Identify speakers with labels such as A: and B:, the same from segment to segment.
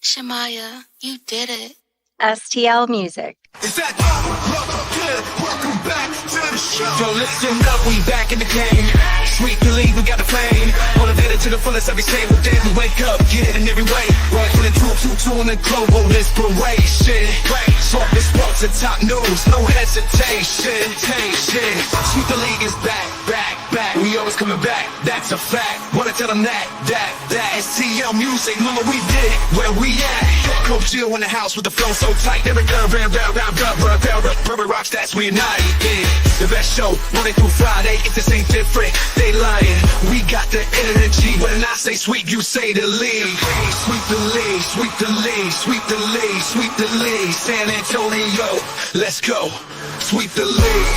A: Shamaya, you did it.
B: STL Music.
C: Is that good? Welcome back to the show. Yo, listen up, we back in the game. Sweep the league, we got the flame. Motivated to the fullest every single day. We wake up, get it in every way. Rifle and two in the global inspiration. Talk the sports and top news, no hesitation. Sweep the league is back. We always coming back, that's a fact. Wanna tell them that STL Music, look what we did, where we at. Coach Jill in the house with the flow so tight. Every girl, Burberry rock stats, we unite. Yeah, the best show, Monday through Friday. If this ain't different, they lying. We got the energy. When I say sweep, you say the league. Sweep the league, sweep the league, sweep the league, sweep the league. San Antonio, let's go. Sweep the league.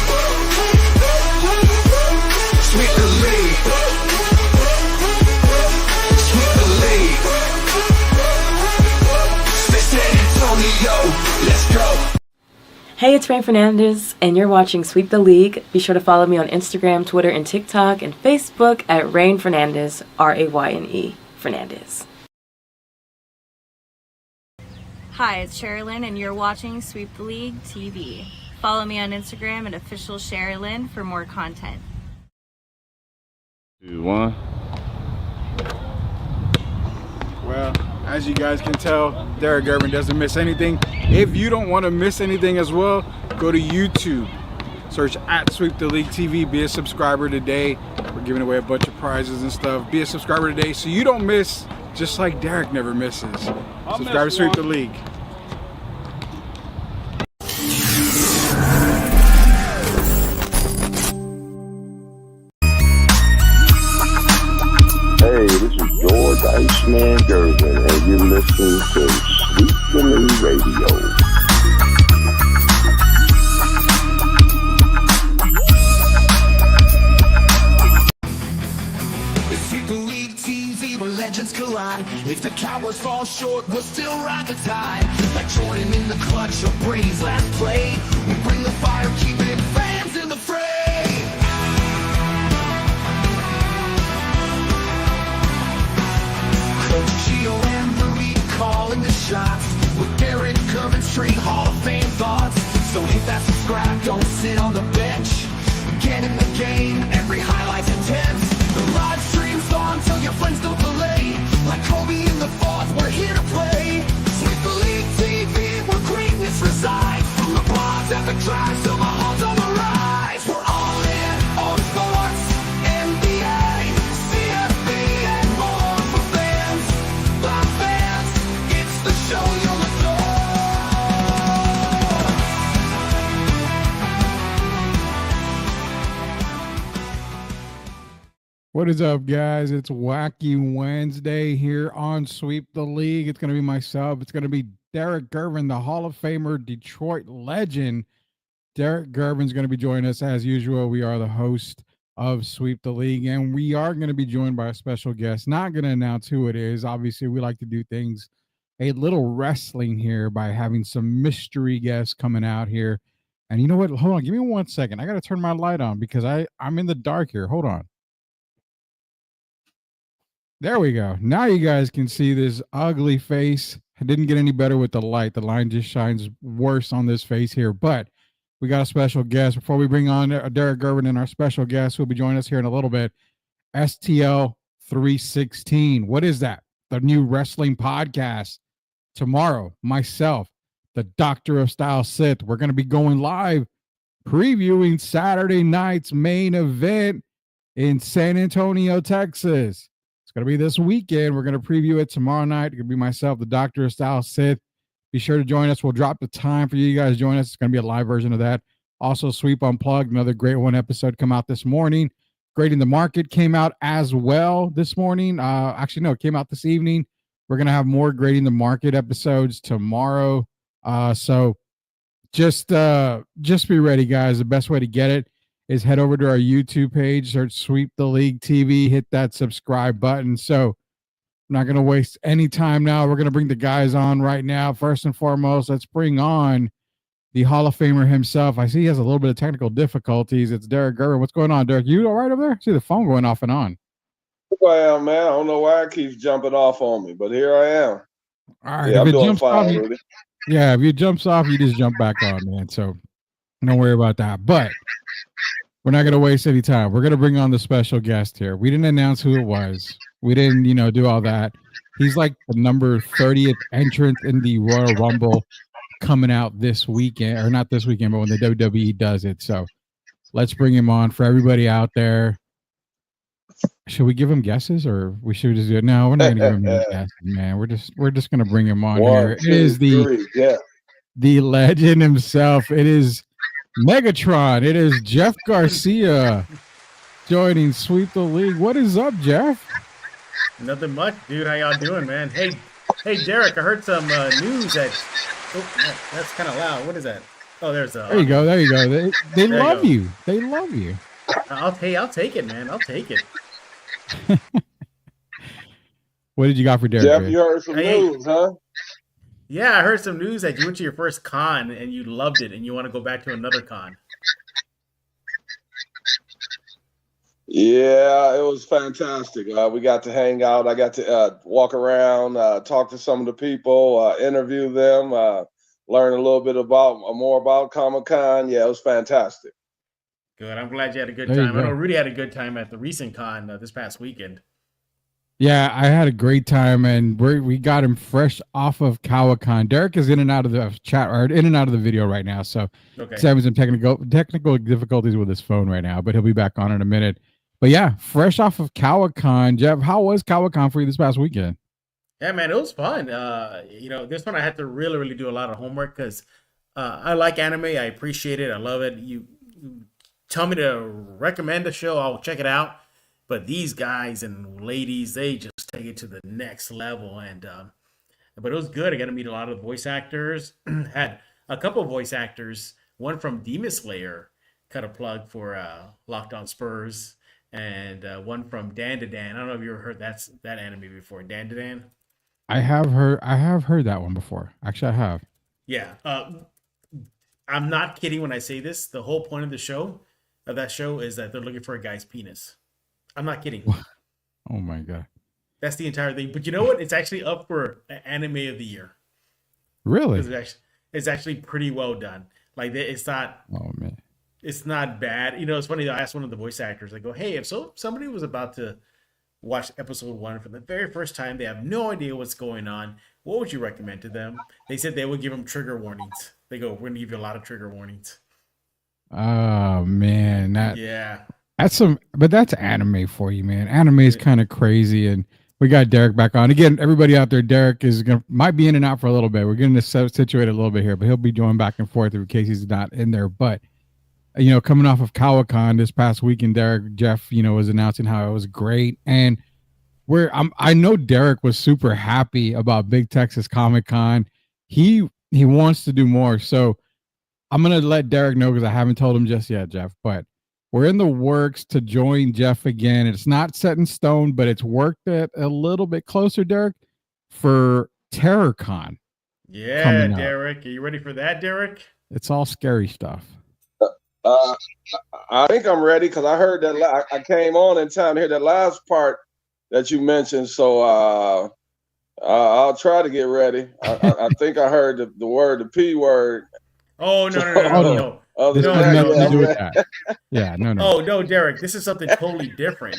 C: Sweep the league. Sweep the league. San Antonio, let's go.
D: Hey, it's Rain Fernandez, and you're watching Sweep the League. Be sure to follow me on Instagram, Twitter, and TikTok, and Facebook at Rain Fernandez, Rayne Fernandez.
E: Hi, it's Sherilyn, and you're watching Sweep the League TV. Follow me on Instagram at official Sherilyn for more content.
F: 2, 1.
G: Well, as you guys can tell, Derek Gervin doesn't miss anything. If you don't want to miss anything as well, go to YouTube. Search at Sweep the League TV. Be a subscriber today. We're giving away a bunch of prizes and stuff. Be a subscriber today so you don't miss, just like Derek never misses. Subscribe to Sweep the League.
H: Hey, this is George Iceman Gervin, and you're listening to Sweep the League Radio.
C: Sweep the League TV, where legends collide. If the Cowboys fall short, we'll still ride the tide. Like Jordan in the clutch or Brady's last play. We bring the fire, keeping fans in the fray. Coach Gio and Marie calling the shots. With Derek Gervin straight Hall of Fame thoughts. So hit that subscribe, don't sit on the bench. Get in the game, every highlight's intense. The live stream's on till your friends don't delay. Like Kobe in the fourth, we're here to play. Sweep the League TV, where greatness resides. From the blogs at the drive, till the odds on the rise. We're all in on sports, NBA, CFB, and more for fans. By fans, it's the show you'll adore.
G: What is up, guys? It's Wacky Wednesday here on Sweep the League. It's going to be myself. It's going to be Derek Gervin, the Hall of Famer, Detroit legend. Derek Gervin's going to be joining us as usual. We are the host of Sweep the League, and we are going to be joined by a special guest. Not going to announce who it is. Obviously, we like to do things a little wrestling here by having some mystery guests coming out here. And you know what? Hold on. Give me 1 second. I got to turn my light on because I'm in the dark here. Hold on. There we go. Now you guys can see this ugly face. It didn't get any better with the light. The line just shines worse on this face here. But we got a special guest. Before we bring on Derek Gervin and our special guest who will be joining us here in a little bit, STL 316. What is that? The new wrestling podcast. Tomorrow, myself, the Doctor of Style Sith. We're going to be going live previewing Saturday night's main event in San Antonio, Texas. It's going to be this weekend. We're going to preview it tomorrow night. It's going to be myself, the Doctor of Style Sith. Be sure to join us. We'll drop the time for you guys to join us. It's going to be a live version of that. Also, Sweep Unplugged, another great one episode come out this morning. Grading the Market came out as well this morning. Actually, no, it came out this evening. We're going to have more Grading the Market episodes tomorrow. So just be ready, guys. The best way to get it is head over to our YouTube page, search Sweep the League TV, hit that subscribe button. So I'm not going to waste any time now. We're going to bring the guys on right now. First and foremost, let's bring on the Hall of Famer himself. I see he has a little bit of technical difficulties. It's Derek Gervin. What's going on, Derek? You all right over there? I see the phone going off and on.
I: I am, man. I don't know why it keeps jumping off on me, but here I am.
G: All right.
F: Yeah,
G: If
F: I'm
G: it
F: doing
G: jumps off,
F: fine, Rudy.
G: yeah, if it jumps off, you just jump back on, man. So don't worry about that. But we're not going to waste any time. We're going to bring on the special guest here. We didn't announce who it was. We didn't, do all that. He's like the number 30th entrant in the Royal Rumble coming out this weekend, or not this weekend, but when the WWE does it. So let's bring him on for everybody out there. Should we give him guesses, or we should just do it? No, we're not going to give him any guesses, man. We're just going to bring him on here. It is the legend himself. It is Megatron. It is Jeff Garcia joining Sweep the League. What is up, Jeff?
I: Nothing much, dude. How y'all doing, man? Hey, Derek. I heard some news that. Oh, that's kind of loud. What is that? Oh, there's a.
G: There you go. There you go. They love you. They love you.
I: I'll take it, man. I'll take it.
G: What did you got for Derek?
F: Jeff, you heard some news, huh?
I: Yeah, I heard some news that you went to your first con and you loved it, and you want to go back to another con.
F: Yeah, it was fantastic. We got to hang out. I got to walk around, talk to some of the people, interview them, learn a little bit more about Comic-Con. Yeah, it was fantastic.
I: Good. I'm glad you had a good time. I know Rudy had a good time at the recent con this past weekend.
G: Yeah, I had a great time, and we got him fresh off of Comic-Con. Derek is in and out of the chat, or in and out of the video right now, so he's having some technical difficulties with his phone right now, but he'll be back on in a minute. But yeah, fresh off of Comic-Con, Jeff, how was Comic-Con for you this past weekend?
I: Yeah, man, it was fun. This one I had to really do a lot of homework because I like anime. I appreciate it. I love it. You tell me to recommend a show, I'll check it out. But these guys and ladies, they just take it to the next level. And but it was good. I got to meet a lot of voice actors. Had a couple of voice actors. One from Demon Slayer, cut a plug for Locked On Spurs, and one from Dan to Dan. I don't know if you ever heard that anime before, Dan to Dan.
G: I have heard that one before. Actually, I have.
I: Yeah, I'm not kidding when I say this. The whole point of that show is that they're looking for a guy's penis. I'm not kidding.
G: Oh my god.
I: That's the entire thing. But you know what? It's actually up for anime of the year.
G: Really?
I: It's actually pretty well done. Like it's not.
G: Oh man.
I: It's not bad. It's funny. I asked one of the voice actors. I go, "Hey, if somebody was about to watch episode 1 for the very first time, they have no idea what's going on. What would you recommend to them?" They said they would give them trigger warnings. They go, "We're going to give you a lot of trigger warnings."
G: Oh man,
I: yeah.
G: But that's anime for you, man. Anime is kind of crazy, and we got Derek back on again. Everybody out there, Derek might be in and out for a little bit. We're going to situate a little bit here, but he'll be going back and forth in case he's not in there. But coming off of Comic-Con this past weekend, Jeff, was announcing how it was great, and I know Derek was super happy about Big Texas Comic-Con. He wants to do more, so I'm gonna let Derek know because I haven't told him just yet, Jeff, but we're in the works to join Jeff again. It's not set in stone, but it's worked it a little bit closer, Derek, for TerrorCon.
I: Yeah, Derek. Are you ready for that, Derek?
G: It's all scary stuff.
F: I think I'm ready because I heard that I came on in time to hear that last part that you mentioned. So I'll try to get ready. I think I heard the P word.
I: Oh, no.
G: This has nothing to do with that. Yeah, no.
I: Oh, no, Derek. This is something totally different.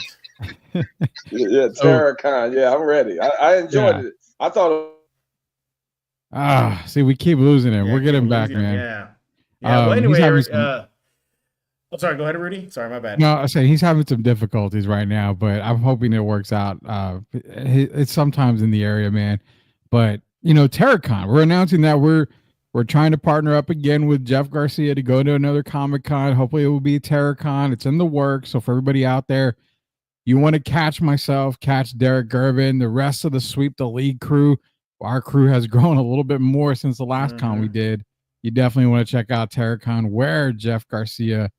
F: Yeah, TerrorCon. Yeah, I'm ready. I enjoyed it. I thought.
G: See, we keep losing him. We'll get him back, man.
I: Yeah. Well, anyway, Eric. Sorry. Go ahead, Rudy. Sorry, my bad.
G: No, I say he's having some difficulties right now, but I'm hoping it works out. It's sometimes in the area, man. But TerrorCon. We're announcing that we're trying to partner up again with Jeff Garcia to go to another Comic-Con. Hopefully it will be TerrorCon. It's in the works. So for everybody out there, you want to catch myself, catch Derek Gervin, the rest of the Sweep the League crew. Our crew has grown a little bit more since the last con we did. You definitely want to check out TerrorCon, where Jeff Garcia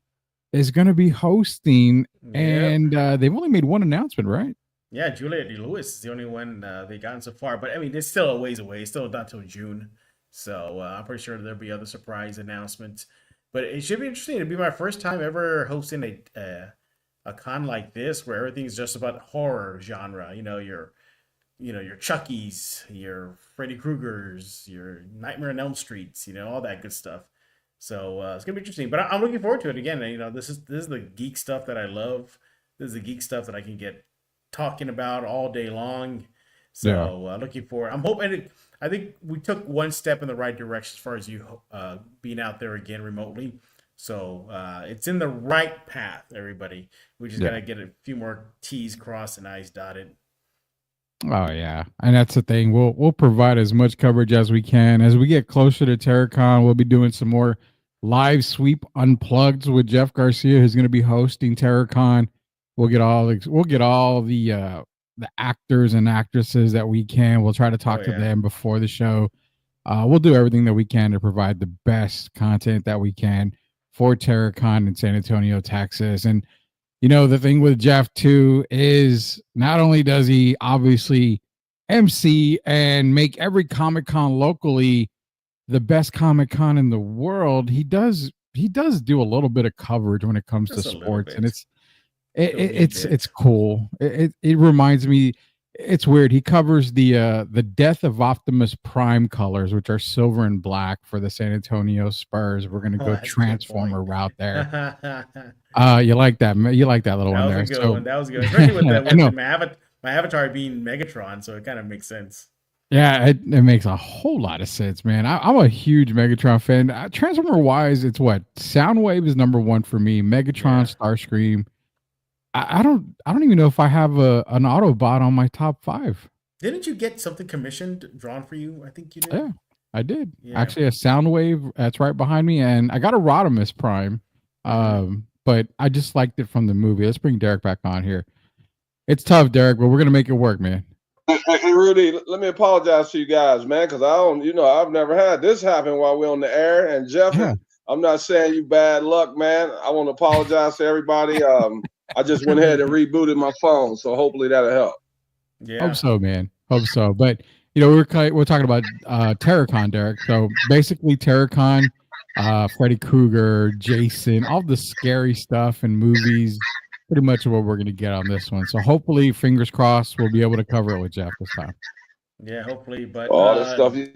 G: is going to be hosting. Yep. And they've only made one announcement, right?
I: Yeah, Juliette Lewis is the only one they've gotten so far. But, I mean, it's still a ways away. It's still not till June. So I'm pretty sure there'll be other surprise announcements. But it should be interesting. It'll be my first time ever hosting a con like this where everything's just about horror genre. Your your Chuckies, your Freddy Kruegers, your Nightmare on Elm Streets, all that good stuff. So it's gonna be interesting. But I'm looking forward to it again. This is the geek stuff that I love. This is the geek stuff that I can get talking about all day long. So looking forward. I'm hoping. I think we took one step in the right direction as far as you being out there again remotely. So it's in the right path, everybody. We just gotta get a few more T's crossed and I's dotted.
G: Oh yeah, and that's the thing. We'll provide as much coverage as we can. As we get closer to TerraCon, we'll be doing some more live sweep unplugged with Jeff Garcia, who's going to be hosting TerraCon. We'll get all the actors and actresses that we can. We'll try to talk to them before the show. We'll do everything that we can to provide the best content that we can for TerraCon in San Antonio, Texas. And the thing with Jeff too is not only does he obviously MC and make every Comic-Con locally the best Comic-Con in the world, he does do a little bit of coverage when it comes to sports, and it's cool. It reminds me, it's weird. He covers the death of Optimus Prime colors, which are silver and black for the San Antonio Spurs. We're gonna go Transformer route there. You like that? You like that little one there?
I: That was a good one. That was good, especially with my avatar being Megatron, so it kind of makes sense.
G: Yeah, it makes a whole lot of sense, man. I'm a huge Megatron fan. Transformer wise, it's what Soundwave is number one for me. Megatron, Starscream. I don't even know if I have an Autobot on my top 5.
I: Didn't you get something commissioned, drawn for you? I think you did.
G: Yeah, I did. Yeah. Actually, a Soundwave that's right behind me, and I got a Rodimus Prime. But I just liked it from the movie. Let's bring Derek back on here. It's tough, Derek, but we're gonna make it work, man.
F: Hey, Rudy, let me apologize to you guys, man, because I've never had this happen while we're on the air. And Jeff, I'm not saying you bad luck, man. I want to apologize to everybody. I just went ahead and rebooted my phone, so hopefully that'll help.
G: Yeah, hope so, man. Hope so. But we're talking about TerraCon, Derek. So basically, TerraCon. Freddy Krueger, Jason, all the scary stuff and movies, pretty much what we're going to get on this one. So hopefully, fingers crossed, we'll be able to cover it with Jeff this time.
I: Yeah, hopefully. But
F: all the stuff you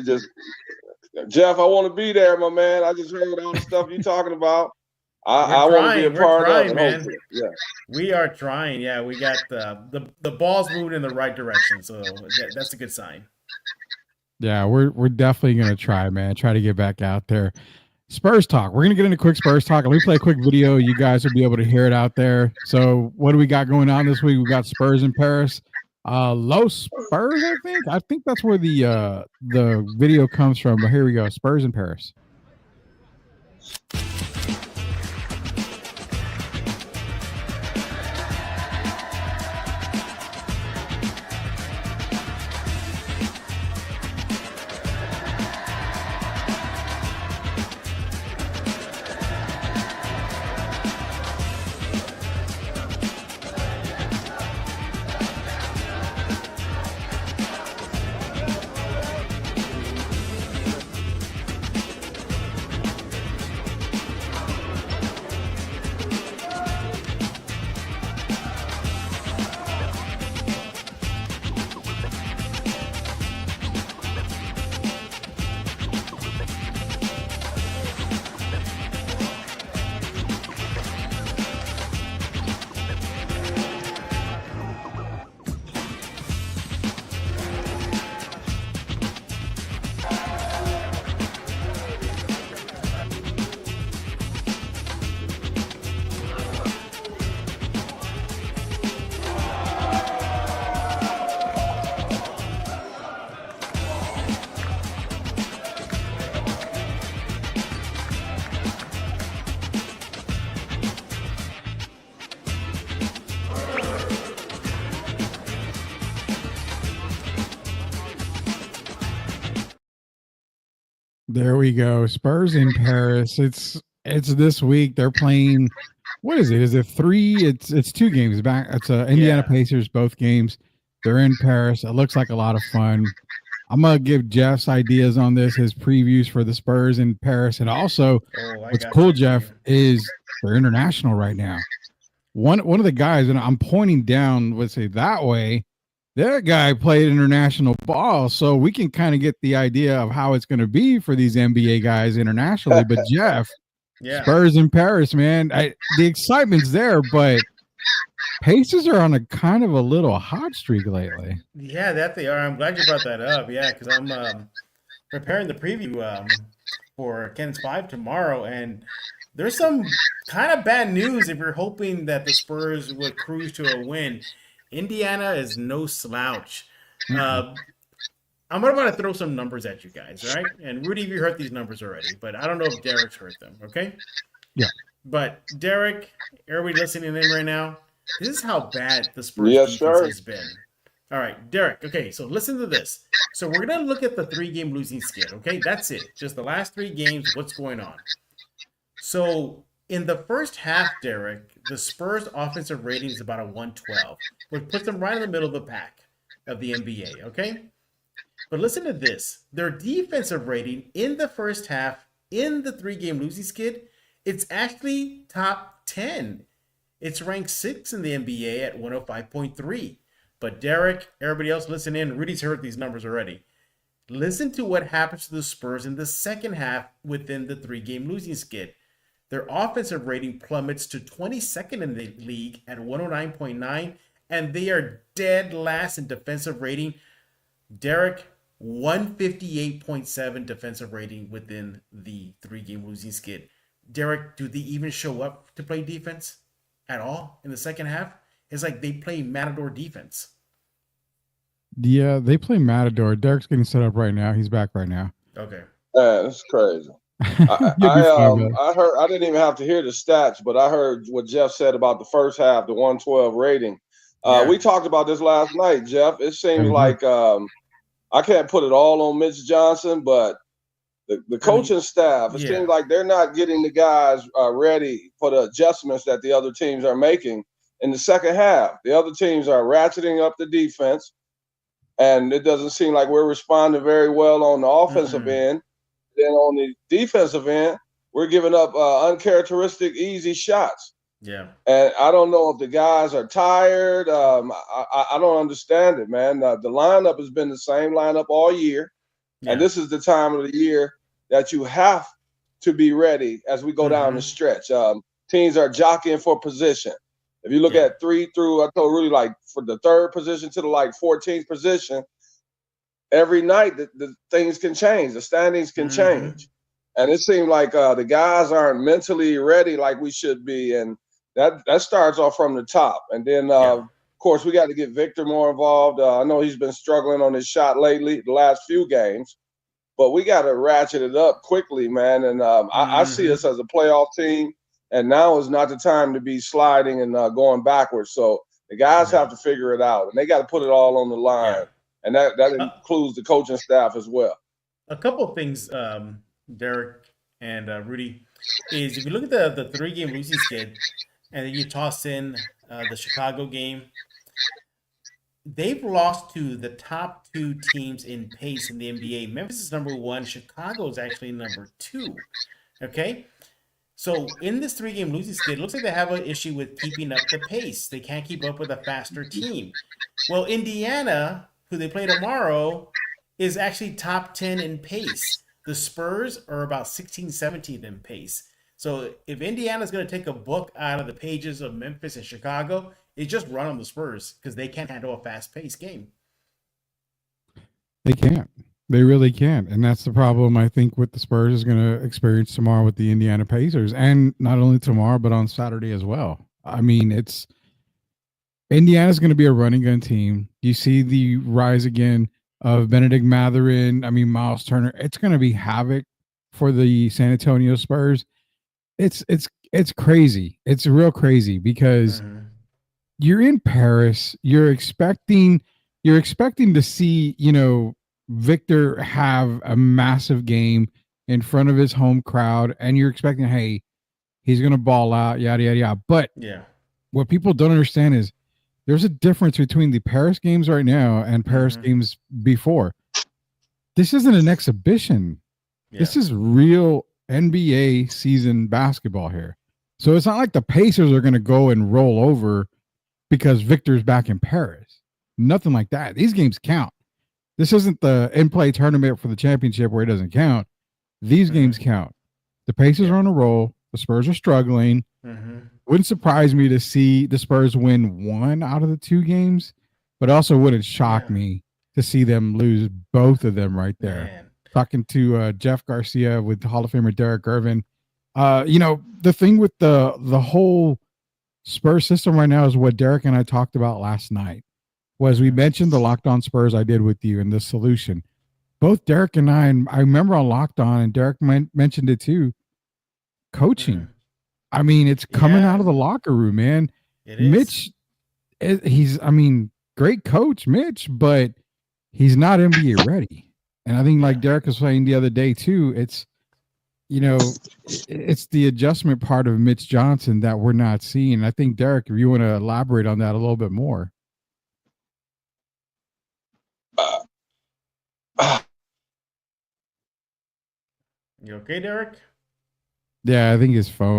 F: Jeff, I want to be there, my man. I just heard all the stuff you're talking about. I want to be a part of it.
I: Man. Yeah, we are trying. Yeah, we got the ball's moving in the right direction, so that's a good sign.
G: Yeah, we're definitely going to try, man. Try to get back out there. Spurs talk. We're gonna get into quick Spurs talk. Let me play a quick video. You guys will be able to hear it out there. So, what do we got going on this week? We got Spurs in Paris. Los Spurs, I think. I think that's where the video comes from. But here we go. Spurs in Paris. There we go. Spurs in Paris. It's this week. They're playing. What is it? Is it 3? It's 2 games back. It's Indiana Pacers, both games. They're in Paris. It looks like a lot of fun. I'm gonna give Jeff's ideas on this, his previews for the Spurs in Paris, and also what's cool, Jeff, is they're international right now. One of the guys, and I'm pointing down, let's say that way, That guy played international ball, so we can kind of get the idea of how it's going to be for these NBA guys internationally. But Jeff,
I: Yeah.
G: Spurs in Paris, man, the excitement's there, but Pacers are on a kind of a little hot streak lately.
I: Yeah, that they are. I'm glad you brought that up. Yeah, because I'm preparing the preview for Ken's 5 tomorrow, and there's some kind of bad news if you're hoping that the Spurs would cruise to a win. Indiana is no slouch. I'm about to throw some numbers at you guys, right? And Rudy, you heard these numbers already, but I don't know if Derek's heard them, okay?
G: Yeah.
I: But Derek, everybody listening in right now, this is how bad the Spurs defense has been. All right, Derek, okay, so listen to this. So we're going to look at the 3-game losing skid, okay? That's it. Just the last 3 games, what's going on. So in the first half, Derek, the Spurs offensive rating is about a 112, which puts them right in the middle of the pack of the NBA, okay? But listen to this. Their defensive rating in the first half, in the 3-game losing skid, it's actually top 10. It's ranked 6th in the NBA at 105.3. But Derek, everybody else listen in. Rudy's heard these numbers already. Listen to what happens to the Spurs in the second half within the 3-game losing skid. Their offensive rating plummets to 22nd in the league at 109.9, and they are dead last in defensive rating. Derek, 158.7 defensive rating within the 3-game losing skid. Derek, do they even show up to play defense at all in the second half? It's like they play Matador defense.
G: Yeah, they play Matador. Derek's getting set up right now. He's back right now.
I: Okay.
F: That's crazy. I heard. I didn't even have to hear the stats, but I heard what Jeff said about the first half, the 112 rating. We talked about this last night, Jeff. It seems like I can't put it all on Mitch Johnson, but the coaching staff, it seems like they're not getting the guys ready for the adjustments that the other teams are making in the second half. The other teams are ratcheting up the defense, and it doesn't seem like we're responding very well on the offensive end. Then on the defensive end, we're giving up uncharacteristic, easy shots.
I: Yeah.
F: And I don't know if the guys are tired. I don't understand it, man. The lineup has been the same lineup all year. Yeah. And this is the time of the year that you have to be ready as we go down the stretch. Teams are jockeying for position. If you look at 3 through, I told Rudy, like for the 3rd position to the 14th position, every night the things can change. The standings can change. And it seemed like the guys aren't mentally ready like we should be. And that starts off from the top. And then, of course, we got to get Victor more involved. I know he's been struggling on his shot lately, the last few games. But we got to ratchet it up quickly, man. And I see us as a playoff team. And now is not the time to be sliding and going backwards. So the guys have to figure it out. And they got to put it all on the line. Yeah. And that includes the coaching staff as well.
I: A couple of things, Derek and Rudy, is if you look at the 3-game losing skid, and then you toss in the Chicago game, they've lost to the top 2 teams in pace in the NBA. Memphis is number 1. Chicago is actually number 2. Okay? So in this 3-game losing skid, it looks like they have an issue with keeping up the pace. They can't keep up with a faster team. Well, Indiana, who they play tomorrow, is actually top 10 in pace. The Spurs are about 16, 17 in pace. So if Indiana's going to take a book out of the pages of Memphis and Chicago, it's just run on the Spurs because they can't handle a fast-paced game.
G: They can't. They really can't. And that's the problem, I think, what the Spurs is going to experience tomorrow with the Indiana Pacers. And not only tomorrow, but on Saturday as well. I mean, Indiana's going to be a running gun team. You see the rise again of Benedict Mathurin. I mean, Miles Turner. It's going to be havoc for the San Antonio Spurs. It's crazy. It's real crazy because you're in Paris. You're expecting to see, Victor have a massive game in front of his home crowd, and you're expecting, hey, he's going to ball out, yada, yada, yada. But what people don't understand is there's a difference between the Paris games right now and Paris games before. This isn't an exhibition. Yeah. This is real NBA season basketball here. So it's not like the Pacers are going to go and roll over because Victor's back in Paris. Nothing like that. These games count. This isn't the in-play tournament for the championship where it doesn't count. These games count. The Pacers are on a roll. The Spurs are struggling. Wouldn't surprise me to see the Spurs win one out of the two games, but also wouldn't shock me to see them lose both of them right there.
I: Man.
G: Talking to Jeff Garcia with Hall of Famer Derek Irvin. The thing with the whole Spurs system right now is what Derek and I talked about last night. Was we mentioned the Locked On Spurs I did with you and the solution. Both Derek and I remember on Locked On, and Derek mentioned it too, coaching. I mean, it's coming out of the locker room, man. Mitch, he's great coach, Mitch, but he's not NBA ready. And I think like Derek was saying the other day too, it's the adjustment part of Mitch Johnson that we're not seeing. I think, Derek, if you want to elaborate on that a little bit more.
I: You okay, Derek?
G: Yeah, I think his phone.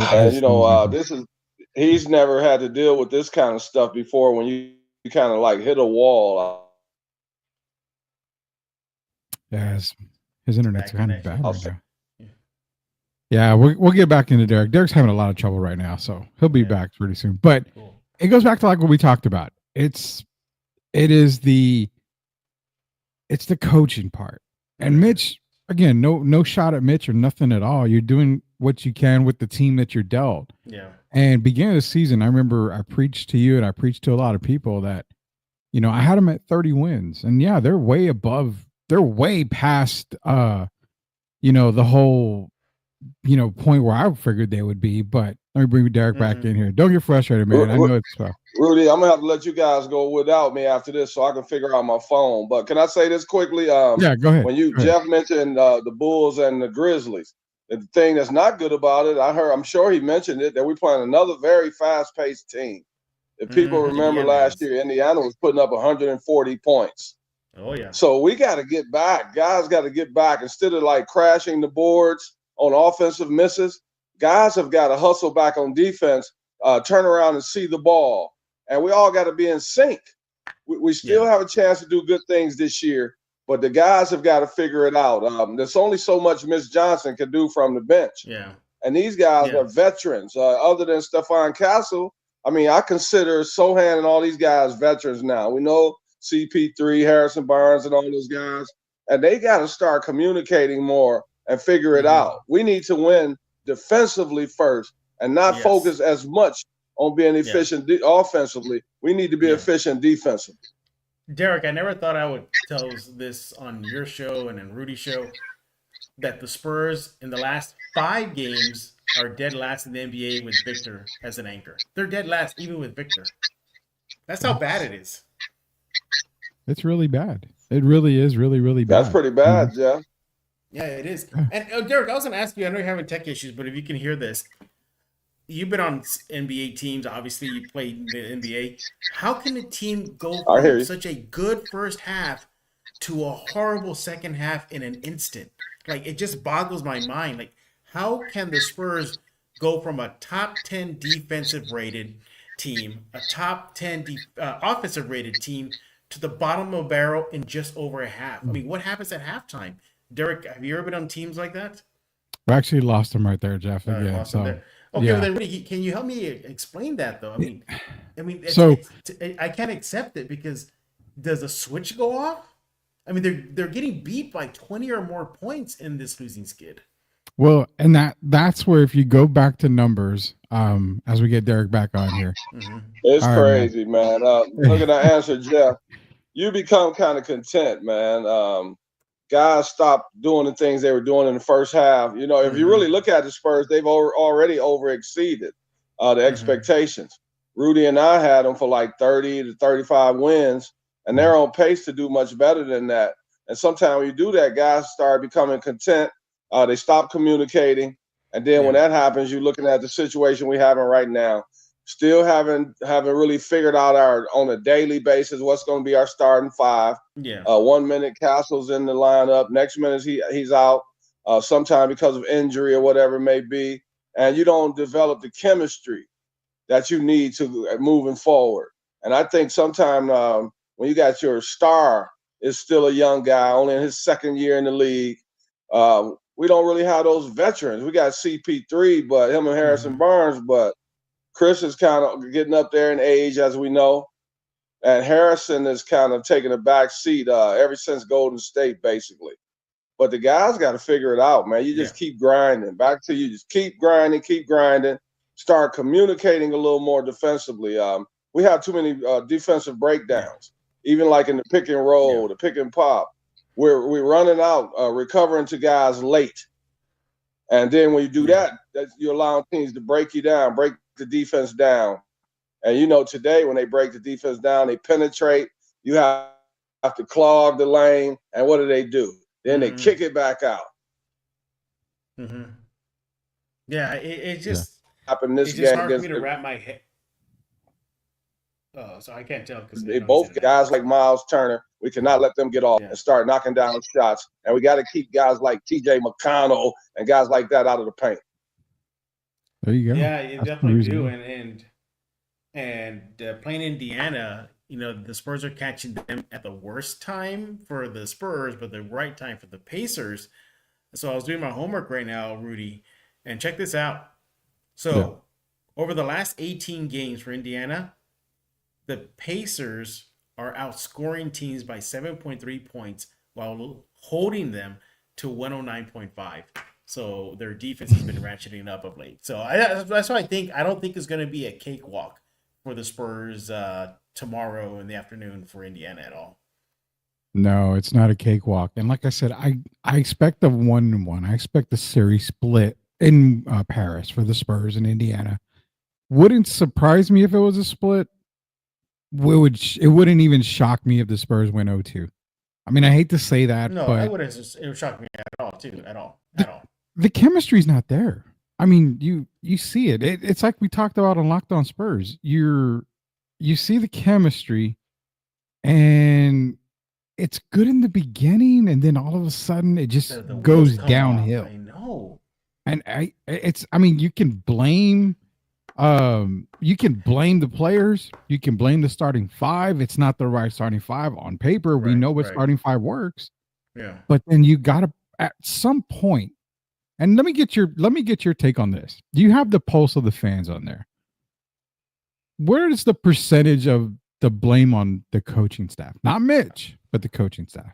F: He's never had to deal with this kind of stuff before when you kind of like hit a wall.
G: Yeah, his internet's kind of bad right now. Yeah, we'll get back into Derek. Derek's having a lot of trouble right now, so he'll be back pretty soon. But it goes back to like what we talked about. It's the coaching part. And Mitch, again, no shot at Mitch or nothing at all. You're doing what you can with the team that you're dealt.
I: Yeah.
G: And beginning of the season, I remember I preached to you and I preached to a lot of people that, I had them at 30 wins. And yeah, they're way past the whole point where I figured they would be. But let me bring Derek back in here. Don't get frustrated, man. I know it's tough.
F: Rudy, I'm gonna have to let you guys go without me after this so I can figure out my phone. But can I say this quickly?
G: Yeah, go ahead.
F: When Jeff mentioned the Bulls and the Grizzlies, the thing that's not good about it, I'm sure he mentioned it, that we're playing another very fast-paced team. If people remember last year, Indiana was putting up 140 points.
I: Oh yeah.
F: So we got to get back. Guys got to get back instead of like crashing the boards on offensive misses. Guys have got to hustle back on defense, turn around and see the ball. And we all got to be in sync. We still have a chance to do good things this year, but the guys have got to figure it out. There's only so much Mitch Johnson can do from the bench.
I: Yeah.
F: And these guys are veterans. Other than Stephon Castle, I consider Sohan and all these guys veterans now. We know CP3, Harrison Barnes, and all those guys. And they got to start communicating more and figure it out. We need to win defensively first and not focus as much on being efficient offensively. We need to be efficient defensively.
I: Derek, I never thought I would tell this on your show and in Rudy's show that the Spurs in the last 5 games are dead last in the NBA with Victor as an anchor. They're dead last even with Victor. That's how bad it is.
G: It's really bad. It really is really, really bad.
F: That's pretty bad, Jeff.
I: Yeah, it is. And Derek, I was going to ask you, I know you're having tech issues, but if you can hear this, you've been on NBA teams. Obviously, you played in the NBA. How can a team go from such a good first half to a horrible second half in an instant? Like, it just boggles my mind. Like, how can the Spurs go from a top 10 defensive rated team, a top 10 offensive rated team, to the bottom of the barrel in just over a half? I mean, what happens at halftime? Derek, have you ever been on teams like that?
G: We actually lost him right there, Jeff. Again,
I: okay, well, then Rudy, can you help me explain that though? I can't accept it because does a switch go off? I mean, they're getting beat by 20 or more points in this losing skid.
G: Well, and that's where if you go back to numbers, as we get Derek back on here,
F: it's crazy, man. Look at the answer, Jeff. You become kind of content, man. Guys stopped doing the things they were doing in the first half. If you really look at the Spurs, they've already overexceeded the expectations. Rudy and I had them for like 30 to 35 wins, and they're on pace to do much better than that. And sometimes when you do that, guys start becoming content. They stop communicating. And then when that happens, you're looking at the situation we're having right now. Still haven't really figured out on a daily basis what's going to be our starting 5.
I: Yeah.
F: 1 minute Castle's in the lineup. Next minute he's out. Sometime because of injury or whatever it may be. And you don't develop the chemistry that you need to moving forward. And I think sometimes when you got your star is still a young guy, only in his second year in the league. We don't really have those veterans. We got CP3, but him and Harrison Barnes, but Chris is kind of getting up there in age, as we know. And Harrison is kind of taking a back seat ever since Golden State, basically. But the guys got to figure it out, man. You just keep grinding. Back to you. Just keep grinding, start communicating a little more defensively. We have too many defensive breakdowns, even like in the pick and roll, the pick and pop. We're running out, recovering to guys late. And then when you do that, you're allowing teams to break you down, break the defense down. And, you know, today when they break the defense down, they penetrate. You have to clog the lane. And what do? Then they kick it back out.
I: Yeah, it just
F: happened this
I: it's just
F: game
I: hard for
F: against
I: me to wrap my head. Oh, so I can't tell because
F: they both guys like Miles Turner. We cannot let them get off and start knocking down shots. And we got to keep guys like TJ McConnell and guys like that out of the paint.
G: There you go.
I: Yeah, you definitely do. And playing Indiana, you know, the Spurs are catching them at the worst time for the Spurs, but the right time for the Pacers. So I was doing my homework right now, Rudy, and check this out. So over the last 18 games for Indiana, the Pacers are outscoring teams by 7.3 points while holding them to 109.5. So their defense has been ratcheting up of late. So that's why I don't think it's going to be a cakewalk for the Spurs tomorrow in the afternoon for Indiana at all.
G: No, it's not a cakewalk. And like I said, I expect a 1-1. I expect the series split in Paris for the Spurs in Indiana. Wouldn't surprise me if it was a split. It wouldn't even shock me if the Spurs went 0-2. I mean, I hate to say that,
I: no,
G: but
I: it would shock me at all, too. At all.
G: The chemistry's not there. I mean, you see it. It's like we talked about on Locked On Spurs. You see the chemistry, and it's good in the beginning, and then all of a sudden it just goes downhill.
I: I know.
G: And I mean, you can blame the players, you can blame the starting five. It's not the right starting five on paper. We know what starting five works.
I: Yeah.
G: But then you gotta at some point, and let me get your take on this. Do you have the pulse of the fans on there? Where is the percentage of the blame on the coaching staff? Not Mitch, but the coaching staff.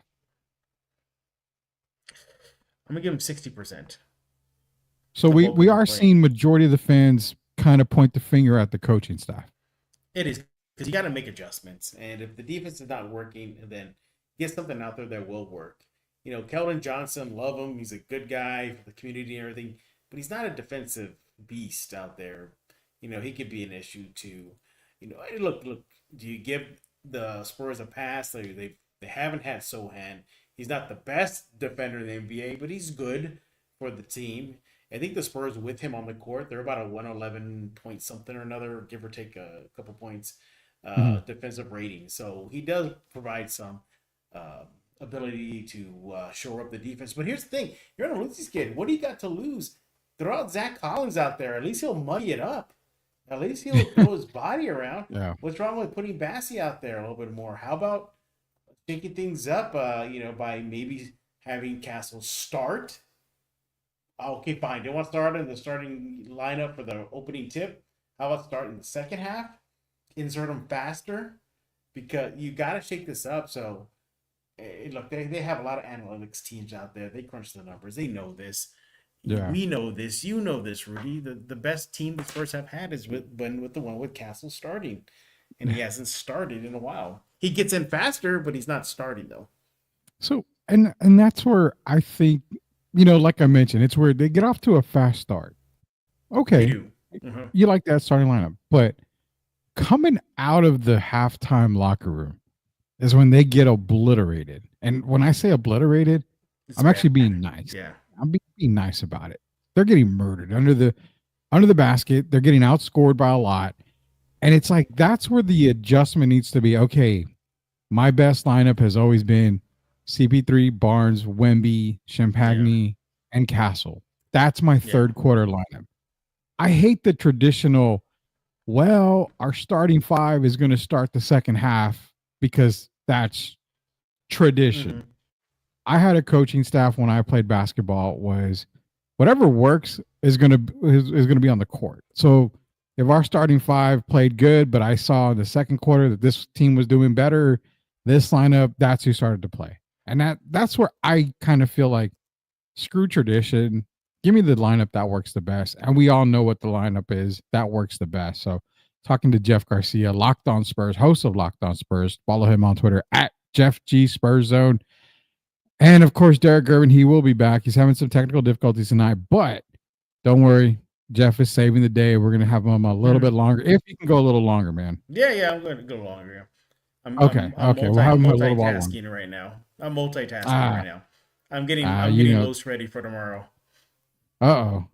I: I'm gonna give him 60%.
G: So we are seeing majority of the fans kind of point the finger at the coaching staff.
I: It is, because you got to make adjustments, and if the defense is not working, then get something out there that will work. You know, Keldon Johnson, love him. He's a good guy for the community and everything, but he's not a defensive beast out there. You know, he could be an issue too. You know, look. Do you give the Spurs a pass? They haven't had Sohan. He's not the best defender in the NBA, but he's good for the team. I think the Spurs with him on the court, they're about a 111 point something or another, give or take a couple points defensive rating. So he does provide some ability to shore up the defense. But here's the thing. You're on a losing skid. What do you got to lose? Throw out Zach Collins out there. At least he'll muddy it up. At least he'll throw his body around.
G: Yeah.
I: What's wrong with putting Bassie out there a little bit more? How about shaking things up, by maybe having Castle start? Okay, fine. They want to start in the starting lineup for the opening tip. How about starting the second half? Insert them faster, because you got to shake this up. So, look, they have a lot of analytics teams out there. They crunch the numbers. They know this. Yeah. We know this. You know this, Rudy. The best team the Spurs have had is with the one with Castle starting, and he hasn't started in a while. He gets in faster, but he's not starting though.
G: So, and that's where I think, like I mentioned, it's where they get off to a fast start. Okay, you like that starting lineup, but coming out of the halftime locker room is when they get obliterated. And when I say obliterated, I'm actually being nice.
I: Yeah.
G: I'm being nice about it. They're getting murdered under the basket. They're getting outscored by a lot. And it's like, that's where the adjustment needs to be. Okay, my best lineup has always been CP3, Barnes, Wemby, Champagny, and Castle. That's my third quarter lineup. I hate the traditional, our starting five is going to start the second half because That's tradition.
I: Mhm.
G: I had a coaching staff when I played basketball was whatever works is gonna be on the court. So if our starting five played good, but I saw in the second quarter that this team was doing better, this lineup, that's who started to play. And that's where I kind of feel like screw tradition. Give me the lineup that works the best. And we all know what the lineup is that works the best. So talking to Jeff Garcia, Locked On Spurs, host of Locked On Spurs. Follow him on Twitter at Jeff G Spurs Zone. And of course, Derek Gervin, he will be back. He's having some technical difficulties tonight, but don't worry. Jeff is saving the day. We're going to have him a little bit longer. If you can go a little longer, man.
I: Yeah, I'm going to go longer.
G: Okay. We'll have him a little while longer.
I: Multitasking right now. I'm multitasking right now. I'm getting Los ready for tomorrow.
G: I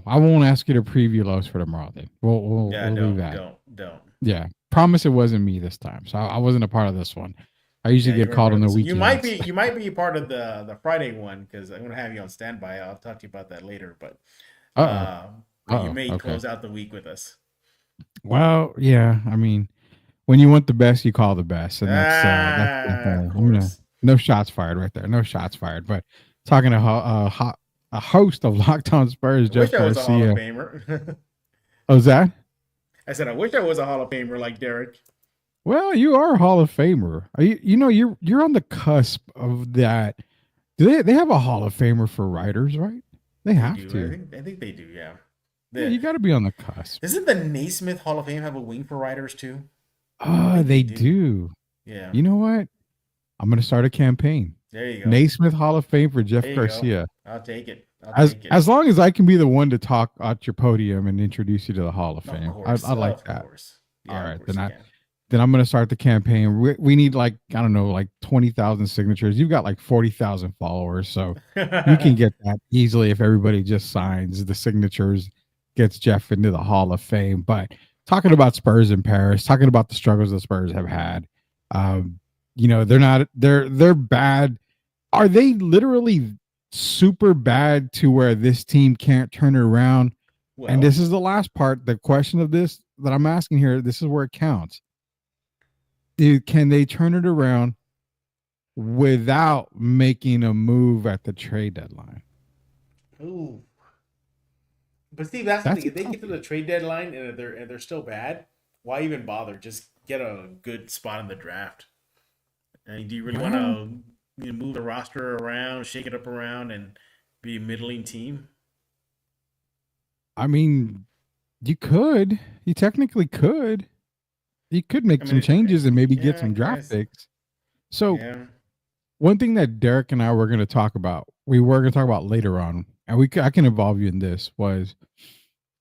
G: won't ask you to preview Los for tomorrow. Then we'll leave that.
I: Don't.
G: Yeah, promise it wasn't me this time. So I wasn't a part of this one. I usually get called on the weekends.
I: You might be part of the Friday one because I'm going to have you on standby. I'll talk to you about that later. But you may close out the week with us.
G: Well, yeah. I mean, when you want the best, you call the best, and that's no shots fired right there. No shots fired. But talking to a host of Locked On Spurs, Jeff Garcia. I wish I was a Hall of
I: Famer.
G: Oh, was that?
I: I said I wish I was a Hall of Famer like Derek.
G: Well, you are a Hall of Famer. You're on the cusp of that. Do they have a Hall of Famer for writers, right? They have to.
I: I think they do, yeah.
G: Yeah, you got to be on the cusp.
I: Doesn't the Naismith Hall of Fame have a wing for writers too?
G: Oh, they do.
I: Yeah.
G: You know what? I'm going to start a campaign.
I: There you go.
G: Naismith Hall of Fame for Jeff Garcia.
I: Go. I'll take it.
G: As long as I can be the one to talk at your podium and introduce you to the Hall of Fame. I like that.
I: Yeah,
G: all right, then I'm going to start the campaign. We need 20,000 signatures. You've got 40,000 followers, so you can get that easily if everybody just signs the signatures, gets Jeff into the Hall of Fame. But talking about Spurs in Paris, talking about the struggles the Spurs have had, they're bad. Are they literally super bad to where this team can't turn it around? Well, and this is the last part. The question of this that I'm asking here, this is where it counts. Can they turn it around without making a move at the trade deadline?
I: Ooh. But Steve, that's the thing. If they get to the trade deadline and they're still bad, why even bother? Just get a good spot in the draft. And do you really want to move the roster around, shake it up around, and be a middling team?
G: I mean, you could. You technically could. You could make some changes and maybe get some draft picks. So one thing that Derek and I were going to talk about, later on, and I can involve you in this, was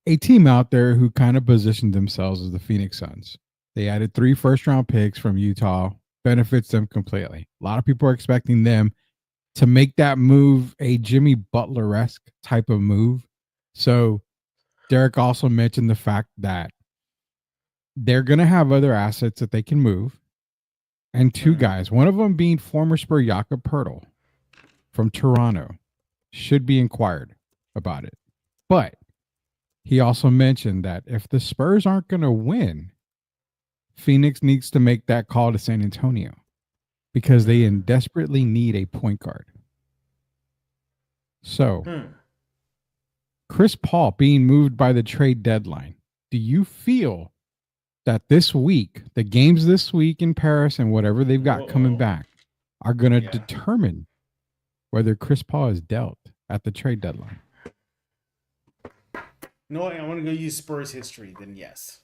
G: a team out there who kind of positioned themselves as the Phoenix Suns. They added 3 first-round picks from Utah, benefits them completely. A lot of people are expecting them to make that move a Jimmy Butler-esque type of move. So Derek also mentioned the fact that they're going to have other assets that they can move. And 2 guys, one of them being former Spur Jakob Poeltl from Toronto, should be inquired about it. But he also mentioned that if the Spurs aren't going to win, Phoenix needs to make that call to San Antonio because they desperately need a point guard. So, Chris Paul being moved by the trade deadline, do you feel that this week, the games this week in Paris and whatever they've got coming back are going to determine whether Chris Paul is dealt at the trade deadline?
I: No, I want to go use Spurs history, then yes.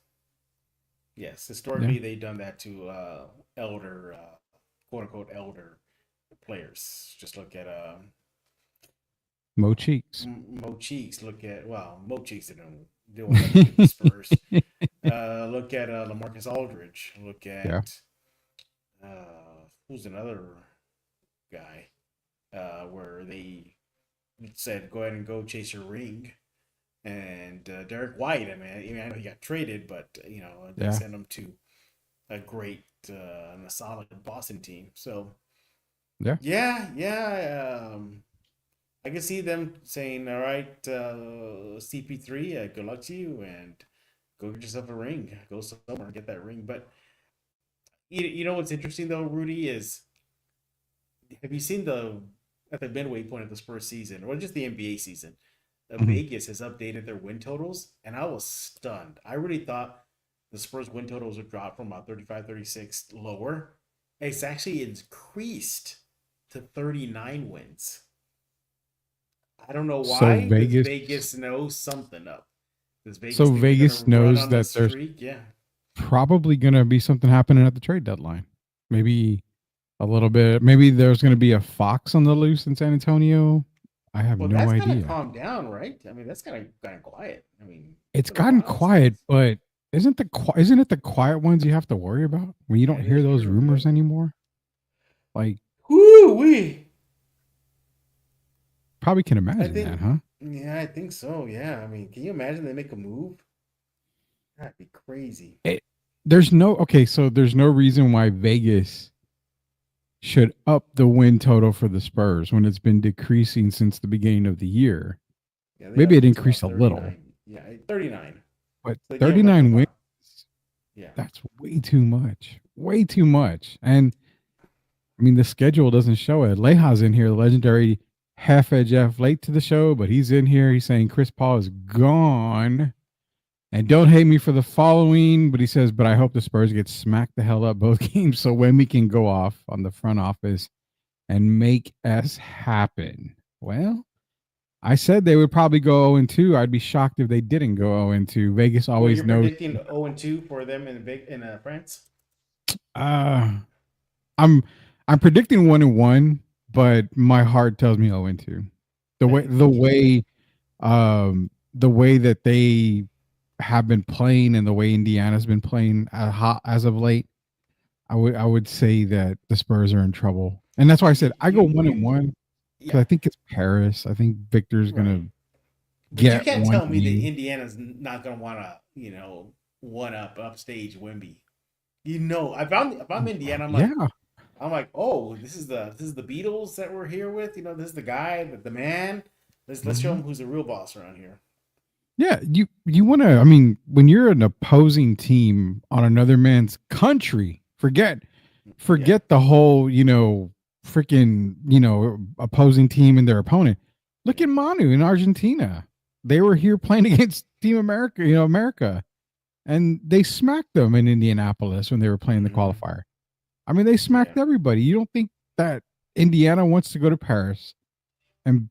I: Yes, historically they've done that to elder, quote-unquote elder players. Just look at
G: Mo Cheeks.
I: Mo Cheeks. Mo Cheeks didn't do anything with the Spurs. Look at LaMarcus Aldridge. Look at who's another guy where they said go ahead and go chase your ring. And Derek White, I know he got traded, but they sent him to a great and a solid Boston team. So I can see them saying, "All right, CP3, good luck to you, and go get yourself a ring. Go somewhere and get that ring." But You know what's interesting though, Rudy, is have you seen the at the midway point of the Spurs season, or just the NBA season?
G: Mhm.
I: Vegas has updated their win totals, and I was stunned. I really thought the Spurs win totals would drop from about 35, 36 lower. It's actually increased to 39 wins. I don't know
G: So
I: why. Does
G: Vegas,
I: Vegas know something up? Does Vegas
G: so
I: think they're gonna
G: Vegas
I: run
G: knows
I: on the
G: that there's
I: streak? Yeah.
G: probably going to be something happening at the trade deadline. Maybe a little bit. Maybe there's going to be a fox on the loose in San Antonio. I have
I: Well,
G: no
I: that's kind of
G: idea.
I: calmed down, right? I mean, that's kind of quiet. I mean,
G: It's
I: been a
G: gotten
I: while
G: quiet,
I: since.
G: but isn't it the quiet ones you have to worry about when you don't
I: That
G: hear
I: is
G: those
I: true.
G: rumors
I: Yep.
G: anymore? Like,
I: Whoo wee.
G: probably can
I: I
G: imagine that,
I: think.
G: huh?
I: Yeah, I think so. Yeah. I mean, can you imagine they make a move? That'd be crazy.
G: It, there's no okay, so there's no reason why Vegas should up the win total for the Spurs when it's been decreasing since the beginning of the year.
I: Yeah, they
G: Maybe
I: upped
G: it
I: it to
G: increased
I: about
G: a little,
I: 39. Yeah, 39.
G: but
I: So they gave him like
G: 39 wins,
I: about. Yeah.
G: that's way too much. Way too much. And I mean, the schedule doesn't show it. Leja's in here, the legendary half edge F, late to the show, but he's in here. He's saying Chris Paul is gone. And don't hate me for the following, but he says, but I hope the Spurs get smacked the hell up both games so Wemby can go off on the front office and make S happen. Well, I said they would probably go 0-2. I'd be shocked if they didn't go 0-2. Vegas
I: Well,
G: always
I: you're
G: knows.
I: predicting 0-2 for them in France.
G: Uh, I'm I'm predicting 1-1, but my heart tells me 0-2. The
I: I
G: way
I: think
G: the
I: so too.
G: way the way that they have been playing and the way Indiana's been playing as of late, I would say that the Spurs are in trouble. And that's why I said I go one and
I: You
G: one because
I: yeah,
G: I think it's Paris. I think Victor's
I: right.
G: gonna
I: But you
G: get
I: can't
G: one
I: tell me that
G: game.
I: Indiana's not gonna want to, one up upstage Wimby. If I'm Indiana,
G: Yeah.
I: oh, this is the Beatles that we're here with. This is the guy, the man. Let's show
G: Mhm.
I: him who's the real boss around here.
G: Yeah, you want to. I mean, when you're an opposing team on another man's country, forget
I: Yeah.
G: forget the whole freaking opposing team and their opponent. Look
I: Yeah.
G: at Manu in Argentina. They were here playing against Team America, America, and they smacked them in Indianapolis when they were playing the
I: Hmm.
G: qualifier. I mean, they
I: Yeah.
G: smacked everybody. You don't think that Indiana wants to go to Paris and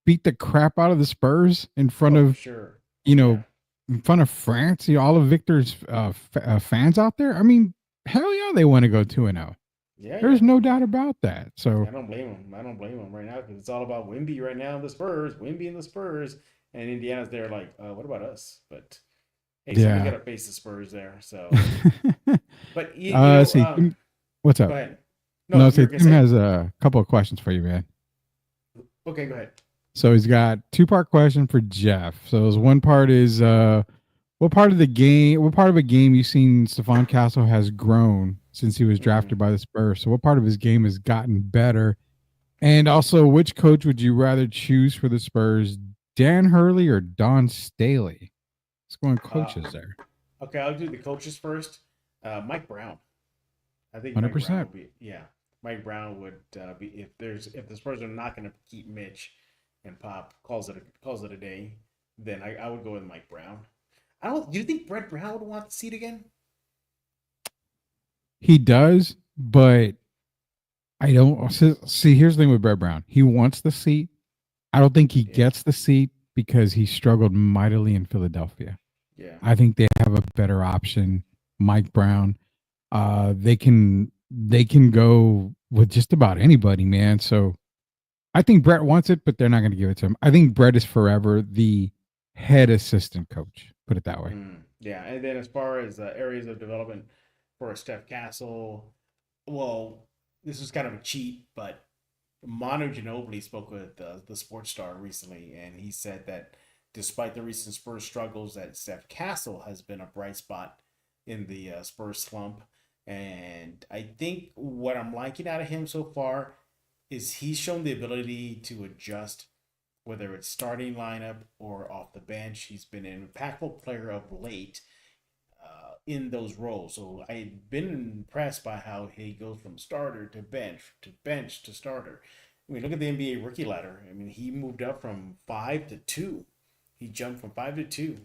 G: beat the crap out of the Spurs in front
I: Oh, for
G: of
I: sure.
G: you
I: Yeah.
G: know, in front of France, all of Victor's fans out there. I mean, hell yeah, they want to go 2-0.
I: Yeah.
G: There's
I: Yeah.
G: no doubt about that. So
I: I don't blame him. I don't blame him right now because it's all about Wimby right now. The Spurs, Wimby and the Spurs, and Indiana's there. Like, what about us? But hey, somebody got
G: yeah.
I: to face the Spurs there. So, but
G: Let's see. What's
I: go
G: up?
I: ahead. No,
G: No,
I: you
G: say
I: were gonna
G: Tim
I: say.
G: has a couple of questions for you, man.
I: Okay, go ahead.
G: So he's got two-part question for Jeff. So his one part is what part of a game you've seen Stephon Castle has grown since he was
I: Hmm.
G: drafted by the Spurs? So what part of his game has gotten better? And also, which coach would you rather choose for the Spurs, Dan Hurley or Don Staley? Let's go on
I: Uh,
G: coaches there.
I: okay, I'll do the coaches first. Mike Brown. I think Mike Brown
G: 100%.
I: would be. Yeah, Mike Brown would be if the Spurs are not going to keep Mitch and Pop calls it a day, then I would go with Mike Brown. I don't. Do you think Brett Brown would want the seat again?
G: He does, but I don't see. Here's the thing with Brett Brown. He wants the seat. I don't think he
I: Yeah,
G: gets the seat because he struggled mightily in Philadelphia.
I: yeah,
G: I think they have a better option, Mike Brown. They can go with just about anybody, man. So I think Brett wants it, but they're not going to give it to him. I think Brett is forever the head assistant coach. Put it that way.
I: yeah. And then as far as areas of development for Steph Castle, well, this was kind of a cheat, but Manu Ginobili spoke with the Sports Star recently, and he said that despite the recent Spurs struggles, that Steph Castle has been a bright spot in the Spurs slump. And I think what I'm liking out of him so far is he's shown the ability to adjust, whether it's starting lineup or off the bench. He's been an impactful player of late. in those roles. So I've been impressed by how he goes from starter to bench to starter. I mean, look at the NBA rookie ladder. I mean, he moved up from 5 to 2. He jumped from 5 to 2,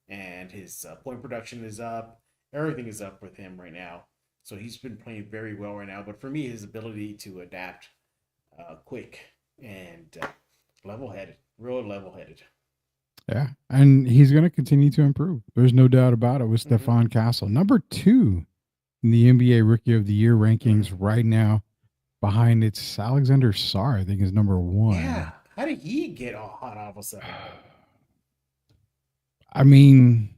I: and his point production is up. Everything is up with him right now. So he's been playing very well right now. But for me, his ability to adapt quick and level-headed, real level-headed.
G: Yeah, and he's going to continue to improve. There's no doubt about it with Stephon Castle. Number 2 in the NBA Rookie of the Year rankings right now. Behind it's Alexander Sarr, I think, is number 1.
I: Yeah, how did he get all hot all of a sudden?
G: I mean,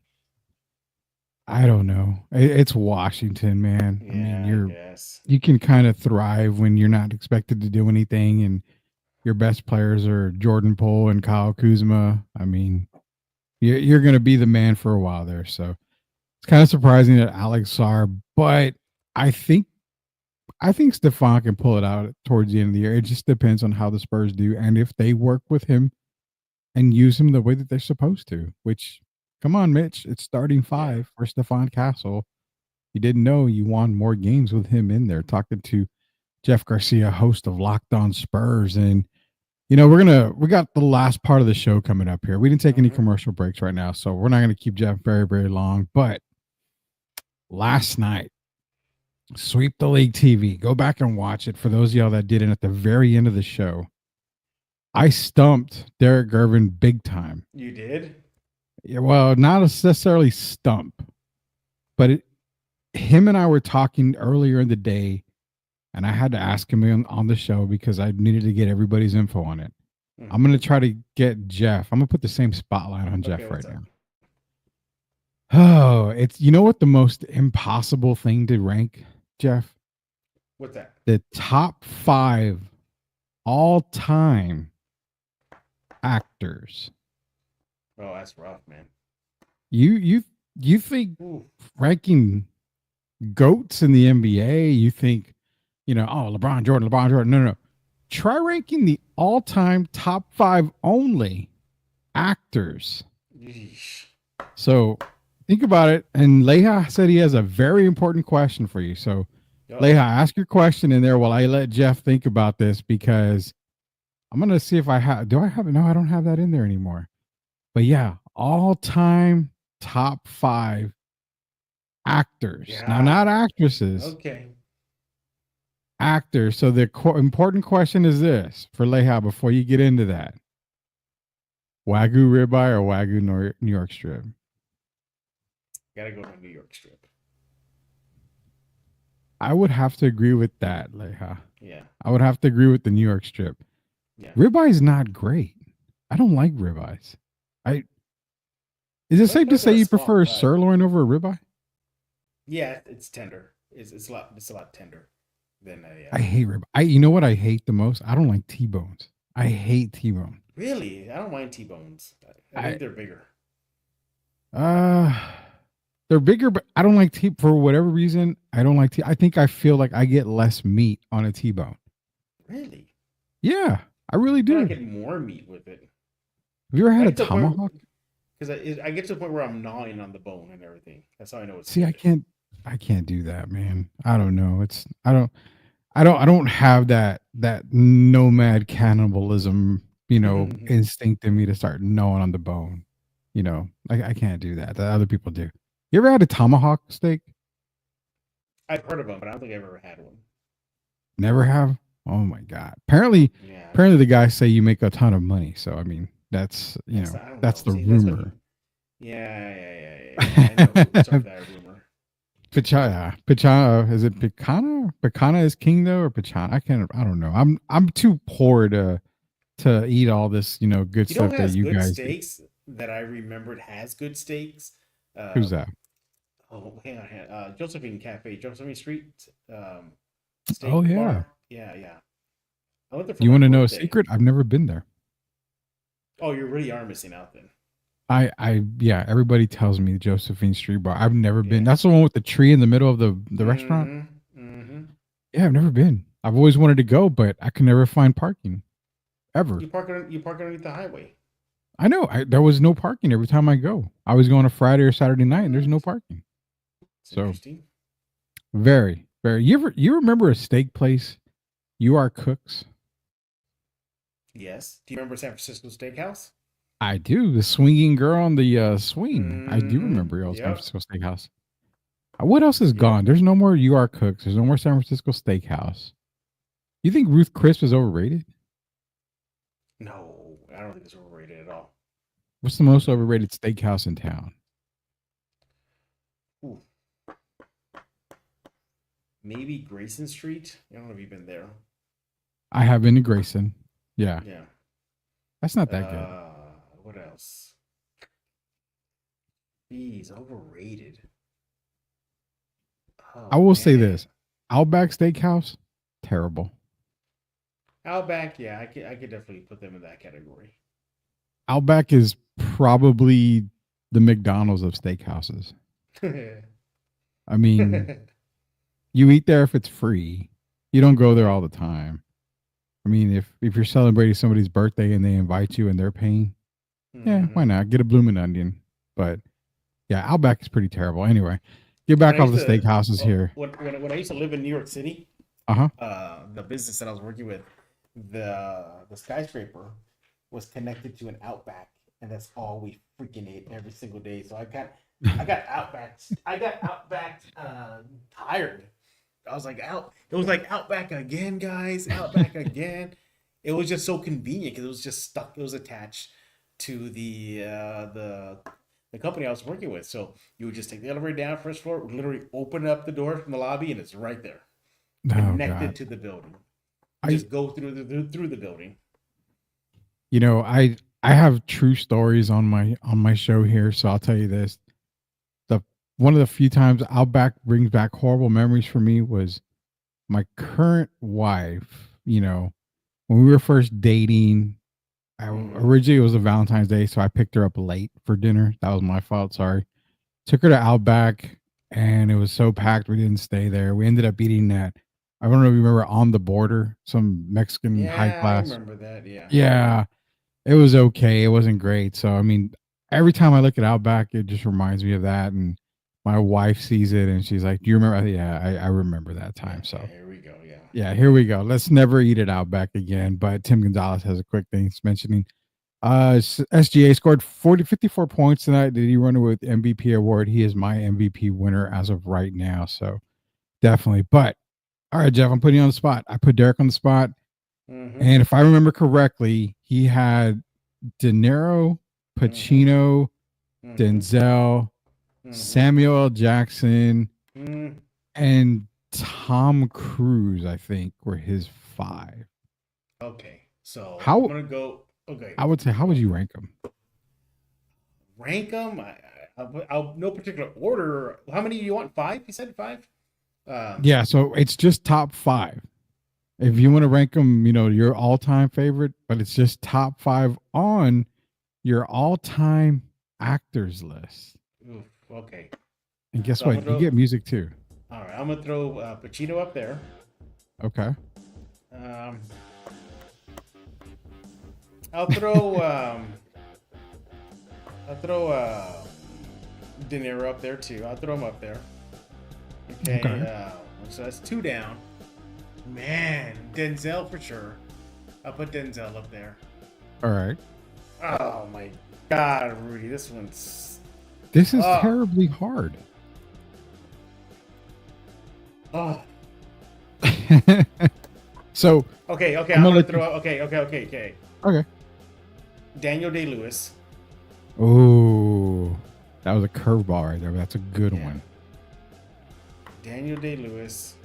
G: I don't know. It's Washington, man.
I: Yeah,
G: I mean,
I: I guess.
G: you can kind of thrive when you're not expected to do anything, and your best players are Jordan Poole and Kyle Kuzma. I mean, you're going to be the man for a while there. So it's kind of surprising that Alex Sarr, but I think Stephon can pull it out towards the end of the year. It just depends on how the Spurs do and if they work with him and use him the way that they're supposed to, which, come on, Mitch, it's starting 5 for Stephon Castle. You didn't know you won more games with him in there. Talking to Jeff Garcia, host of Locked On Spurs. And, we got the last part of the show coming up here. We didn't take any commercial breaks right now, so we're not going to keep Jeff very, very long. But last night, Sweep the League TV. Go back and watch it for those of y'all that did it at the very end of the show. I stumped Derek Gervin big time.
I: You did?
G: Yeah, well, not necessarily stump, but him and I were talking earlier in the day, and I had to ask him on the show because I needed to get everybody's info on it. I'm going to try to get Jeff. I'm going to put the same spotlight on Jeff right now. Oh, it's, what the most impossible thing to rank, Jeff?
I: What's that?
G: The top 5 all-time actors.
I: Oh, that's rough, man.
G: You think ranking GOATs in the NBA, you think, LeBron Jordan. No. Try ranking the all-time top 5 only actors.
I: Yeesh.
G: So think about it. And Leha said he has a very important question for you. So Leha, ask your question in there while I let Jeff think about this, because I'm going to see if I have, do I have it? No, I don't have that in there anymore. But yeah, all-time top 5 actors.
I: Yeah.
G: Now, not actresses.
I: Okay.
G: Actors. So the important question is this for Leha before you get into that. Wagyu ribeye or Wagyu New York strip?
I: Gotta go to New York strip.
G: I would have to agree with that, Leha.
I: Yeah.
G: I would have to agree with the New York strip.
I: Yeah.
G: Ribeye is not great. I don't like ribeyes. Is it safe to say you prefer a sirloin over a ribeye?
I: Yeah, it's tender. It's a lot tender than a.
G: I hate ribeye. You know what I hate the most? I don't like T-bones. I hate T-bone.
I: Really? I don't mind T-bones. I think they're bigger.
G: They're bigger, but I don't like T for whatever reason. I don't like T. I think I feel like I get less meat on a T-bone.
I: Really?
G: Yeah, I really do.
I: I get more meat with it.
G: Have you ever had a tomahawk?
I: Because I get to the point where I'm gnawing on the bone and everything. That's how I know it's.
G: See, good. I can't do that, man. I don't know. I don't have that nomad cannibalism, instinct in me to start gnawing on the bone. I can't do that. That other people do. You ever had a tomahawk steak?
I: I've heard of them, but I don't think I've ever had one.
G: Never have? Oh my God. Apparently the guys say you make a ton of money. So I mean, that's that's the rumor.
I: Yeah. I know that rumor.
G: Pichana, is it Picana? Picana is king though, or Pichana? I don't know. I'm too poor to eat all this, good stuff that you guys
I: steaks that I remembered has good steaks.
G: Who's that?
I: Oh, hang on. Josephine Street. Steak
G: oh yeah.
I: Bar. Yeah. I went there for
G: you want to know a
I: birthday.
G: secret? I've never been there.
I: Oh, you really are missing out then.
G: Yeah, everybody tells me the Josephine Street Bar. I've never been. That's the one with the tree in the middle of the restaurant?
I: Mm-hmm.
G: Yeah, I've never been. I've always wanted to go, but I can never find parking. Ever.
I: You park underneath the highway.
G: I know. There was no parking every time I go. I was going a Friday or Saturday night and there's no parking. So
I: interesting.
G: very, very. You remember a steak place? You Are Cooks.
I: Yes. Do you remember San Francisco Steakhouse?
G: I do. The swinging girl on the swing. I do
I: Mm-hmm.
G: remember old San
I: Yep.
G: Francisco Steakhouse. What else is
I: Yep.
G: gone? There's no more You Are Cooks. There's no more San Francisco Steakhouse. You think Ruth Crisp is overrated?
I: No, I don't think it's overrated at all.
G: What's the most overrated steakhouse in town?
I: Ooh. Maybe Grayson Street. I don't know if you've been there.
G: I have been to Grayson. Yeah.
I: Yeah.
G: That's not that good.
I: What else? Jeez, overrated. Oh,
G: I will say
I: man.
G: this. Outback Steakhouse, terrible.
I: Outback, yeah, I could definitely put them in that category.
G: Outback is probably the McDonald's of steakhouses. I mean, you eat there if it's free. You don't go there all the time. I mean, if you're celebrating somebody's birthday and they invite you and they're paying, yeah, why not? Get a blooming onion. But yeah, Outback is pretty terrible. Anyway, get back off the steakhouses here.
I: When I used to live in New York City, the business that I was working with, the skyscraper was connected to an Outback, and that's all we freaking ate every single day. So I got Outback tired. I was like, it was like Outback again, guys. Outback again. It was just so convenient because it was just stuck. It was attached to the company I was working with. So you would just take the elevator down, first floor, literally open up the door from the lobby, and it's right there, connected to the building. Just go through the building.
G: You know, I have true stories on my show here, so I'll tell you this. One of the few times Outback brings back horrible memories for me was my current wife. You know, when we were first dating, originally it was a Valentine's Day, so I picked her up late for dinner. That was my fault. Sorry. Took her to Outback, and it was so packed we didn't stay there. We ended up eating at, I don't know if you remember, On the Border, some Mexican high class.
I: I remember that. Yeah.
G: Yeah, it was okay. It wasn't great. So I mean, every time I look at Outback, it just reminds me of that. And my wife sees it and she's like, "Do you remember?" Yeah, I remember that time. So
I: here we go.
G: Yeah, here we go. Let's never eat it Outback again. But Tim Gonzalez has a quick thing he's mentioning. SGA scored 54 points tonight. Did he run away with the MVP award? He is my MVP winner as of right now. So definitely. But all right, Jeff, I'm putting you on the spot. I put Derek on the spot.
I: Mm-hmm.
G: And if I remember correctly, he had De Niro, Pacino, Denzel, Samuel L. Jackson, and Tom Cruise, I think, were his 5.
I: Okay, so
G: I'm
I: gonna go. Okay,
G: I would say, how would you rank them?
I: Rank them? I'll no particular order. How many do you want? 5? You said 5?
G: Yeah, so it's just top 5. If you want to rank them, you know, your all-time favorite, but it's just top 5 on your all-time actors list.
I: Oof, okay.
G: And guess what? You get music too.
I: All right, I'm gonna throw Pacino up there.
G: Okay.
I: I'll throw De Niro up there too. I'll throw him up there. Okay. So that's 2 down. Man, Denzel for sure. I'll put Denzel up there.
G: All right.
I: Oh my God, Rudy, this is
G: terribly hard.
I: Oh.
G: So
I: okay. I'm gonna throw. Okay. Daniel Day-Lewis.
G: Oh, that was a curveball right there. But that's a good one.
I: Daniel Day-Lewis.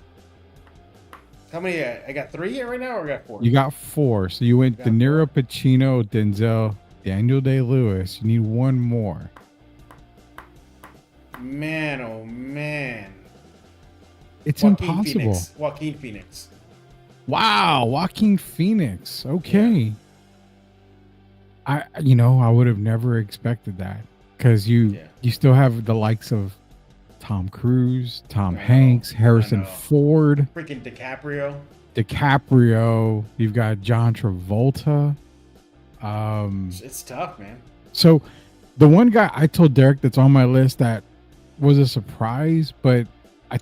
I: How many? I got 3 right now, or I got 4?
G: You got 4. So you went De Niro, Pacino, Denzel, Daniel Day-Lewis. You need 1 more.
I: Man, oh man.
G: It's impossible.
I: Joaquin Phoenix.
G: Wow, Joaquin Phoenix. Okay. Yeah. I would have never expected that because you still have the likes of Tom Cruise, Tom Hanks, Harrison Ford,
I: freaking
G: DiCaprio. You've got John Travolta.
I: It's tough, man.
G: So the one guy I told Derek that's on my list that was a surprise, but I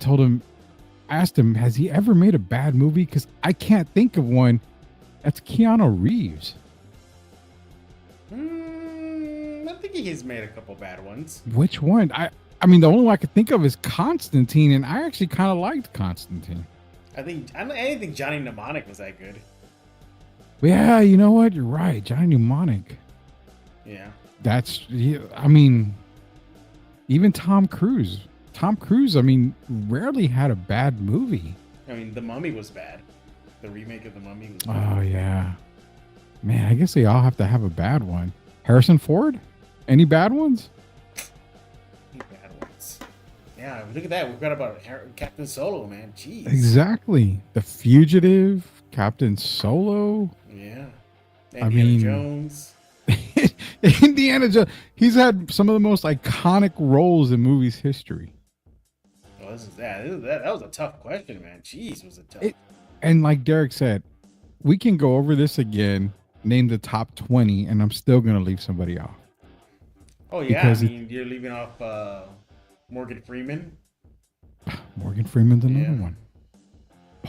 G: asked him, has he ever made a bad movie? Because I can't think of one. That's Keanu Reeves.
I: I think he's made a couple bad ones.
G: Which one? I mean, the only one I could think of is Constantine, and I actually kind of liked Constantine.
I: I didn't think Johnny Mnemonic was that good.
G: Yeah, you know what? You're right. Johnny Mnemonic.
I: Yeah.
G: I mean, even Tom Cruise. Tom Cruise, I mean, rarely had a bad movie.
I: I mean, The Mummy was bad. The remake of The Mummy was bad.
G: Oh, yeah. Man, I guess they all have to have a bad one. Harrison Ford? Any bad ones?
I: Any bad ones? Yeah, look at that. We forgot about Captain Solo, man. Jeez.
G: Exactly. The Fugitive, Captain Solo.
I: Yeah.
G: Indiana
I: Jones.
G: Indiana Jones. He's had some of the most iconic roles in movies history.
I: Oh, that was a tough question, man. Jeez, was it tough?
G: And like Derek said, we can go over this again, name the top 20, and I'm still going to leave somebody off.
I: Oh, yeah. Because you're leaving off Morgan Freeman.
G: Morgan Freeman's another one.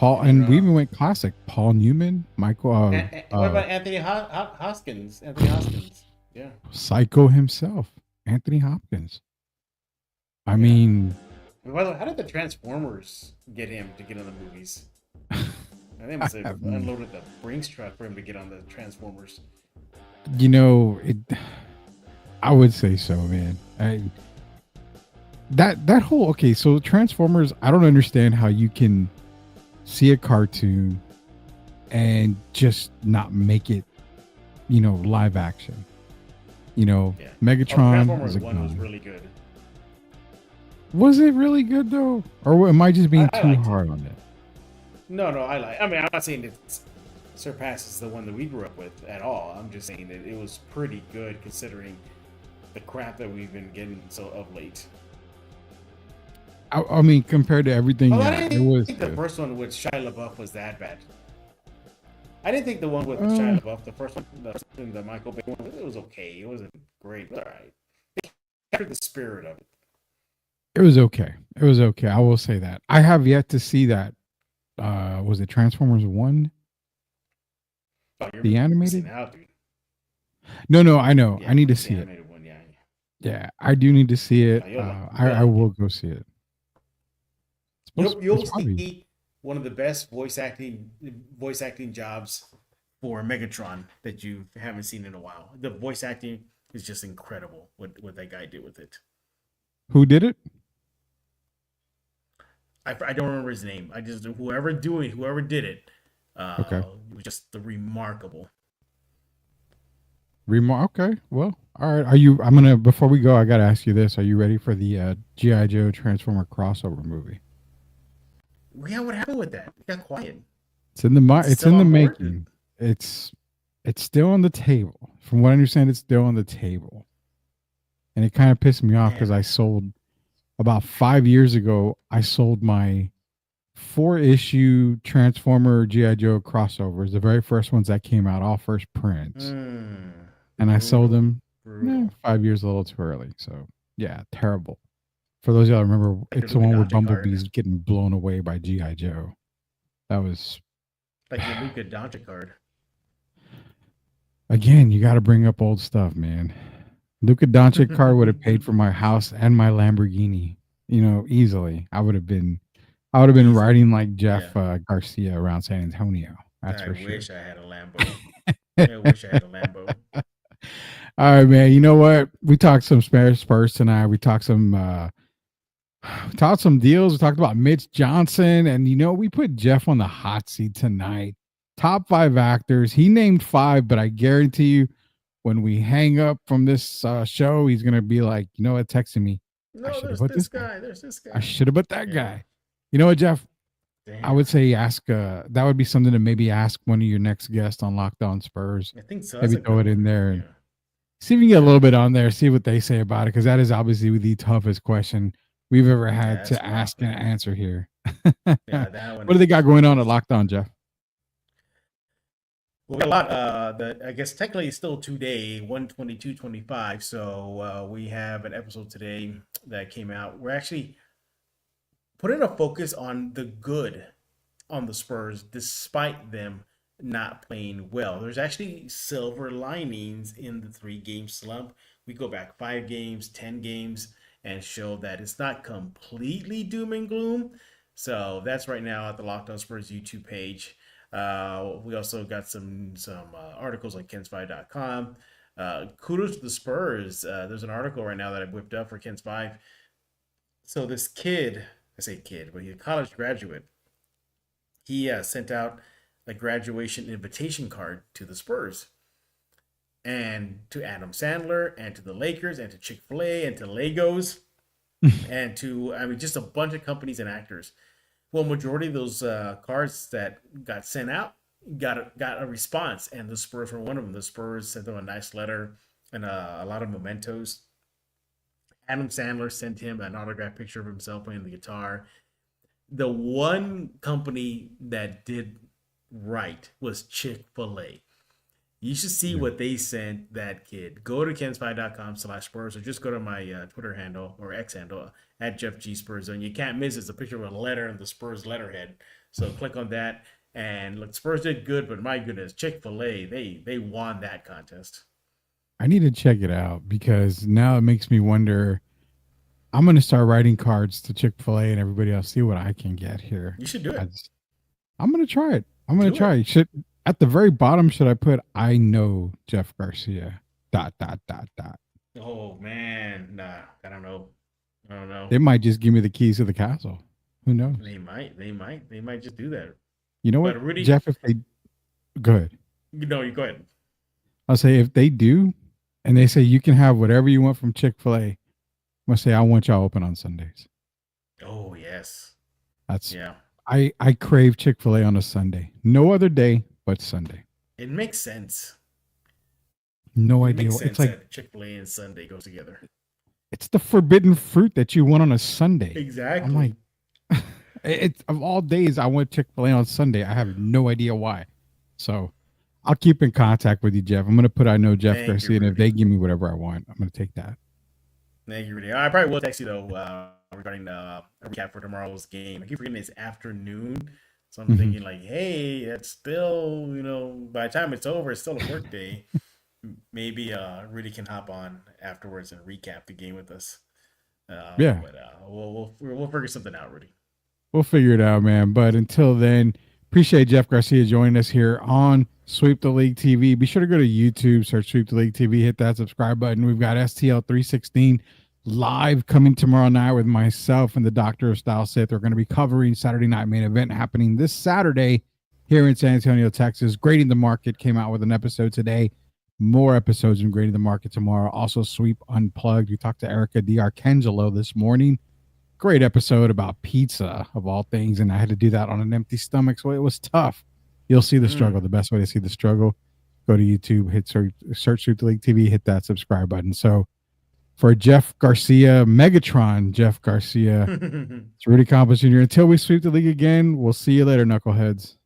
G: And we even went classic. Paul Newman, Michael.
I: What about Anthony Hoskins? Anthony Hoskins. Yeah.
G: Psycho himself, Anthony Hopkins. I mean,
I: by the way, how did the Transformers get him to get on the movies? They must have unloaded the Brinks truck for him to get on the Transformers.
G: You know, I would say so, man. That whole so Transformers. I don't understand how you can see a cartoon and just not make it, live action. Megatron
I: Transformers 1 was really good.
G: Was it really good though, or am I just being too hard on it?
I: No, I mean, I'm not saying it surpasses the one that we grew up with at all. I'm just saying that it was pretty good considering the crap that we've been getting of late.
G: I mean, compared to everything,
I: I didn't think the first one with Shia LaBeouf was that bad. I didn't think the one with Shia LaBeouf, the first one, the Michael Bay one, it was okay. It wasn't great, but all right. They captured the spirit of it.
G: It was okay. I will say that. I have yet to see that. Was it Transformers 1?
I: Oh,
G: the animated?
I: Out, dude.
G: No, I know. I need to see it.
I: One, yeah.
G: Yeah, I do need to see it. I will go see it.
I: You'll see one of the best voice acting jobs for Megatron that you haven't seen in a while. The voice acting is just incredible. What that guy did with it.
G: Who did it?
I: I don't remember his name. I just whoever did it. It was just remarkable.
G: Okay. Well, all right. Before we go, I gotta ask you this. Are you ready for the G.I. Joe Transformer crossover movie?
I: Yeah, what happened with that? It got quiet.
G: It's in the making. It's still on the table. From what I understand, it's still on the table. And it kind of pissed me off because about 5 years ago, I sold my 4-issue Transformer G.I. Joe crossovers, the very first ones that came out, all first prints. And I sold them 5 years a little too early. So, yeah, terrible. For those of y'all remember, it's the one where Bumblebee's getting blown away by G.I. Joe. That was...
I: like the Luka Doncic card.
G: Again, you got to bring up old stuff, man. Luka Doncic card would have paid for my house and my Lamborghini, easily. I would have been riding like Jeff Garcia around San Antonio. That's for sure.
I: I wish I had a Lambo.
G: All right, man. You know what? We talked some Spurs tonight. We talked some deals. We talked about Mitch Johnson, and we put Jeff on the hot seat tonight. Top 5 actors. He named 5, but I guarantee you, when we hang up from this show, he's gonna be like, texting me.
I: No, there's this guy. There's this guy.
G: I should have put that guy. You know what, Jeff? Damn. I would say ask. That would be something to maybe ask one of your next guests on Locked On Spurs.
I: I think so.
G: Maybe throw it in there and see if you can get a little bit on there. See what they say about it, because that is obviously the toughest question we've ever had to ask and answer here.
I: That one.
G: What do they got going on at Locked On, Jeff?
I: Well, we got a lot. I guess technically it's still today, 1/22/25. So we have an episode today that came out. We're actually putting a focus on the good on the Spurs, despite them not playing well. There's actually silver linings in the 3-game slump. We go back 5 games, 10 games, and show that it's not completely doom and gloom. So that's right now at the Locked On Spurs YouTube page. We also got some articles on Kens5.com. Kudos to the Spurs. There's an article right now that I whipped up for Kens5. So this kid, I say kid, but he's a college graduate. He sent out a graduation invitation card to the Spurs and to Adam Sandler and to the Lakers and to Chick-fil-A and to Legos and to, just a bunch of companies and actors. Well, majority of those cards that got sent out got a response, and the Spurs were one of them. The Spurs sent them a nice letter and a lot of mementos. Adam Sandler sent him an autographed picture of himself playing the guitar. The one company that did right was Chick-fil-A. You should see what they sent that kid. Go to kens5.com/Spurs or just go to my Twitter handle or X handle at Jeff G Spurs. And you can't miss it. It's a picture of a letter and the Spurs letterhead. So click on that. And look, Spurs did good, but my goodness, Chick-fil-A, they won that contest.
G: I need to check it out because now it makes me wonder. I'm going to start writing cards to Chick-fil-A and everybody else. See what I can get here.
I: You should do it.
G: I'm going to try it. I'm going to try it. At the very bottom, should I put, I know Jeff Garcia, ...
I: Oh, man. Nah, I don't know.
G: They might just give me the keys to the castle. Who knows?
I: They might just do that.
G: You know what, Rudy, Jeff, if they, go ahead.
I: No, you go ahead.
G: I'll say if they do, and they say you can have whatever you want from Chick-fil-A, I'm going to say, I want y'all open on Sundays.
I: Oh, yes.
G: Yeah. I crave Chick-fil-A on a Sunday. No other day but Sunday.
I: It makes sense.
G: No idea. It's like
I: that Chick-fil-A and Sunday goes together.
G: It's the forbidden fruit that you want on a Sunday.
I: Exactly.
G: I'm like, it's of all days, I want Chick-fil-A on Sunday. I have no idea why. So I'll keep in contact with you, Jeff. I'm going to put I know Jeff Garcia, and if they give me whatever I want, I'm going to take that.
I: Thank you, Rudy. I probably will text you, though, regarding a recap for tomorrow's game. I keep forgetting it's afternoon. So I'm thinking like, hey, it's still, by the time it's over, it's still a work day. Maybe Rudy can hop on afterwards and recap the game with us.
G: Yeah.
I: But we'll figure something out, Rudy.
G: We'll figure it out, man. But until then, appreciate Jeff Garcia joining us here on Sweep the League TV. Be sure to go to YouTube, search Sweep the League TV, hit that subscribe button. We've got STL 316 live coming tomorrow night with myself and the Doctor of Style Sith. We're going to be covering Saturday night main event happening this Saturday here in San Antonio, Texas. Grading the Market came out with an episode today. More episodes in Grading the Market tomorrow. Also, Sweep Unplugged. We talked to Erica D'Arcangelo this morning. Great episode about pizza, of all things, and I had to do that on an empty stomach, so it was tough. You'll see the struggle. The best way to see the struggle, go to YouTube, hit search Sweep the League TV, hit that subscribe button. So for Jeff Garcia, Megatron Jeff Garcia, it's Rudy Campos Jr. Until we sweep the league again, we'll see you later, knuckleheads.